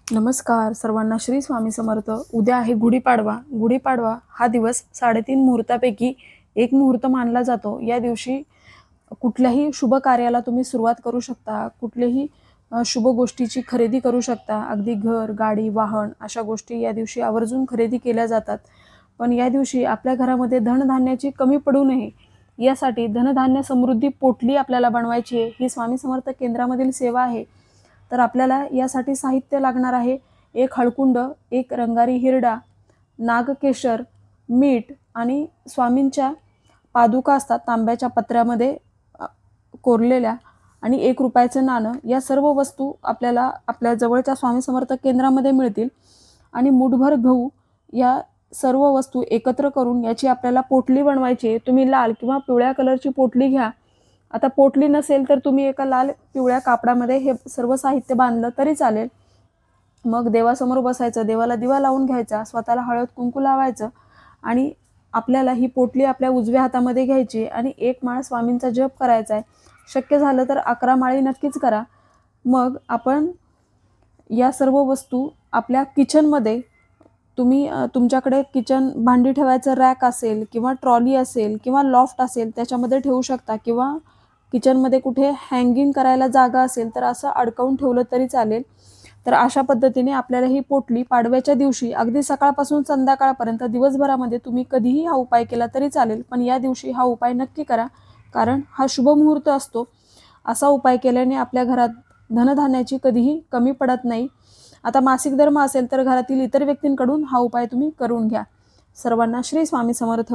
नमस्कार सर्वांना, श्री स्वामी समर्थ. उद्या आहे गुढीपाडवा. गुढीपाडवा हा दिवस 3.5 मुहूर्तापैकी एक मुहूर्त मानला जातो. या दिवशी कुठल्याही शुभ कार्याला तुम्ही सुरुवात करू शकता. कुठल्याही शुभ गोष्टीची खरेदी करू शकता. अगदी घर, गाडी, वाहन अशा गोष्टी या दिवशी आवर्जून खरेदी केल्या जातात. पण या दिवशी आपल्या घरामध्ये धनधान्याची कमी पडू नये यासाठी धनधान्य समृद्धी पोटली आपल्याला बनवायची आहे. ही स्वामी समर्थ केंद्रामधील सेवा आहे. तर आपल्याला यासाठी साहित्य लागणार आहे. एक हळकुंड, एक रंगारी हिरडा, नागकेशर, मीठ आणि स्वामींच्या पादुका असतात तांब्याच्या पत्र्यामध्ये कोरलेल्या, आणि 1 रुपयाचं नाणं. या सर्व वस्तू आपल्याला आपल्या जवळच्या स्वामी समर्थ केंद्रामध्ये मिळतील. आणि मुठभर गहू, या सर्व वस्तू एकत्र करून याची आपल्याला पोटली बनवायची आहे. तुम्ही लाल किंवा पिवळ्या कलरची पोटली घ्या. आता पोटली नसेल तर तुम्ही एका लाल पिवळ्या कापडामध्ये हे सर्व साहित्य बांधलं तरी चालेल. मग देवासमोर बसायचं, देवाला दिवा लावून घ्यायचा, स्वतःला हळद कुंकू लावायचं आणि आपल्याला ही पोटली आपल्या उजव्या हातामध्ये घ्यायची आणि 1 माळ स्वामींचा जप करायचा आहे. शक्य झालं तर 11 माळी नक्कीच करा. मग आपण या सर्व वस्तू आपल्या किचनमध्ये, तुम्ही तुमच्याकडे किचन भांडी ठेवायचं रॅक असेल किंवा ट्रॉली असेल किंवा लॉफ्ट असेल त्याच्यामध्ये ठेवू शकता, किंवा किचनमध्ये कुठे हँगिंग करायला जागा असेल तर असं अडकवून ठेवलं तरी चालेल. तर अशा पद्धतीने आपल्याला ही पोटली पाडव्याच्या दिवशी अगदी सकाळपासून संध्याकाळपर्यंत दिवसभरामध्ये तुम्ही कधीही हा उपाय केला तरी चालेल, पण या दिवशी हा उपाय नक्की करा, कारण हा शुभ मुहूर्त असतो. असा उपाय केल्याने आपल्या घरात धनधान्याची कधीही कमी पडत नाही. आता मासिक धर्म असेल तर घरातील इतर व्यक्तींकडून हा उपाय तुम्ही करून घ्या. सर्वांना श्री स्वामी समर्थ.